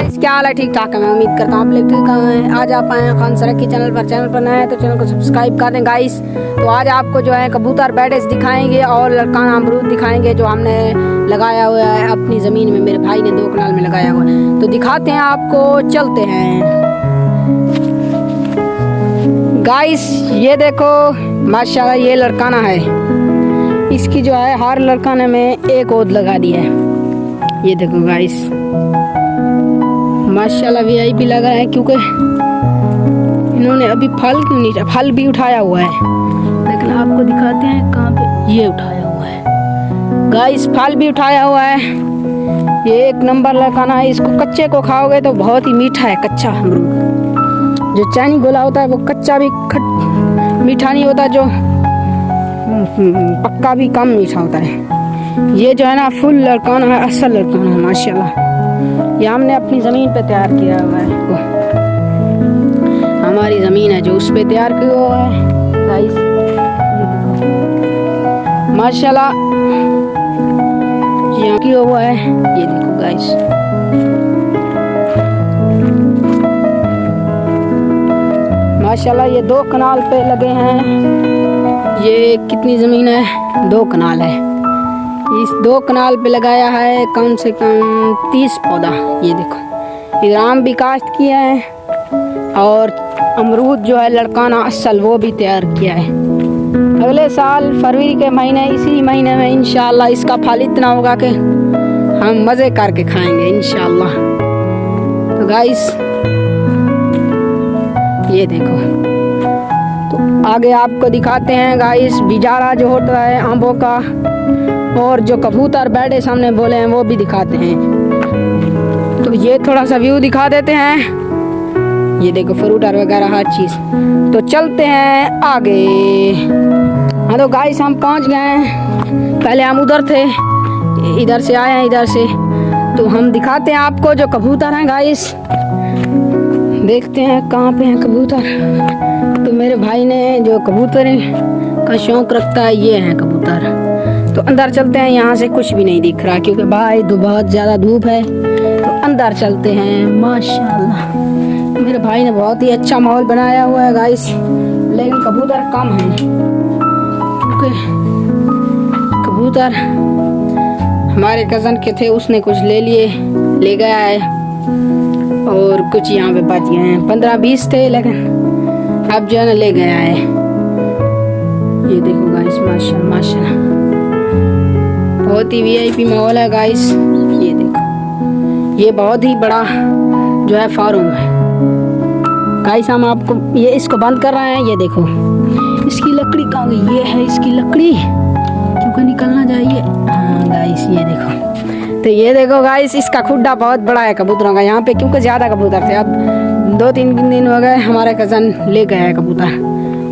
Guys क्या हाल है, ठीक ठाक है। मैं उम्मीद करता हूँ आप लोग ठीक हैं। आज आप आए हैं खान सरक के चैनल पर नए हैं तो चैनल को सब्सक्राइब कर दें गाइस। तो आज आपको जो है कबूतर बैडेस दिखाएंगे और लड़काना अमरूद दिखाएंगे जो हमने लगाया हुआ है अपनी ज़मीन में। मेरे भाई ने 2 कनाल में लगाया हुआ है तो दिखाते हैं आपको, चलते हैं गाइस। ये देखो माशाल्लाह ये लड़काना है, इसकी जो है हर लड़काने में एक ओद लगा दी है। ये देखो गाइस माशाल्लाह वीआईपी लगा है, क्योंकि इन्होंने अभी फल क्यों नहीं, फल भी उठाया हुआ है लेकिन आपको दिखाते हैं कहाँ पे। ये उठाया हुआ है गाइस, फल भी उठाया हुआ है। ये एक नंबर लड़काना है। इसको कच्चे को खाओगे तो बहुत ही मीठा है। कच्चा अमरूद जो चाइनी गोला होता है वो कच्चा भी मीठा नहीं होता, जो पक्का भी कम मीठा होता है। ये जो है ना फुल लड़काना है, असल लड़काना है माशाल्लाह। ये हमने अपनी ज़मीन पे तैयार किया हुआ है, हमारी ज़मीन है जो उस पे तैयार किया हुआ है गाइस। माशाल्लाह यहाँ किया हुआ है, ये देखो गाइस। माशाल्लाह ये 2 कनाल पे लगे हैं। ये कितनी ज़मीन है? 2 कनाल है। इस 2 कनाल पे लगाया है कम से कम 30 पौधा। ये देखो इधर आम भी काश्त किया है और अमरूद जो है लड़काना असल वो भी तैयार किया है। अगले साल फरवरी के महीने, इसी महीने में इंशाल्लाह इसका फल इतना होगा कि हम मज़े करके खाएंगे इंशाल्लाह। तो गाइस ये देखो, तो आगे आपको दिखाते हैं गाइस बिजारा जो होता है आंबों का, और जो कबूतर बैठे सामने बोले हैं वो भी दिखाते हैं। तो ये थोड़ा सा व्यू दिखा देते हैं। ये देखो फ्रूटर वगैरह हर चीज़। तो चलते हैं आगे। हाँ तो गाइस हम पहुंच गए हैं। पहले हम उधर थे, इधर से आए हैं इधर से। तो हम दिखाते हैं आपको जो कबूतर हैं गाइस। देखते हैं कहाँ पे हैं कबूतर। तो मेरे भाई ने जो कबूतर का शौक रखता है, ये हैं कबूतर। तो अंदर चलते हैं, यहाँ से कुछ भी नहीं दिख रहा क्योंकि भाई बहुत ज़्यादा धूप है। तो अंदर चलते हैं। माशाल्लाह मेरे भाई ने बहुत ही अच्छा माहौल बनाया हुआ है गाइस, लेकिन कबूतर कम है क्योंकि कबूतर हमारे कज़न के थे, उसने कुछ ले गया है और कुछ यहाँ पे बच गए हैं। 15-20 थे लेकिन अब जो है ना ले गया है। ये देखो गाइस माशाल्लाह माशाल्लाह बहुत ही वीआईपी माहौल है गाइस। ये देखो ये बहुत ही बड़ा जो है फार्म है गाइस। हम आपको ये इसको बंद कर रहे हैं। ये देखो इसकी लकड़ी कहाँ गई? ये है इसकी लकड़ी, क्योंकि निकलना चाहिए। हाँ गाइस ये देखो। तो ये देखो गाइस इसका खुड्डा बहुत बड़ा है कबूतरों का यहाँ पे, क्योंकि ज़्यादा कबूतर थे। अब 2-3 दिन हो गए हमारे कज़न ले गया है कबूतर,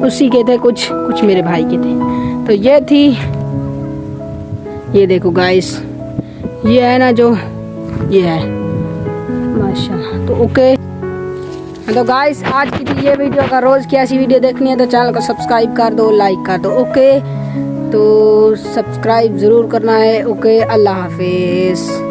उसी के थे, कुछ मेरे भाई के थे। तो ये थी, ये देखो गाइस ये है ना जो ये है माशाल्लाह। तो ओके तो गाइस आज की थी ये वीडियो। का रोज़ की ऐसी वीडियो देखनी है तो चैनल को सब्सक्राइब कर दो, लाइक कर दो। ओके तो सब्सक्राइब ज़रूर करना है। ओके अल्लाह हाफिज़।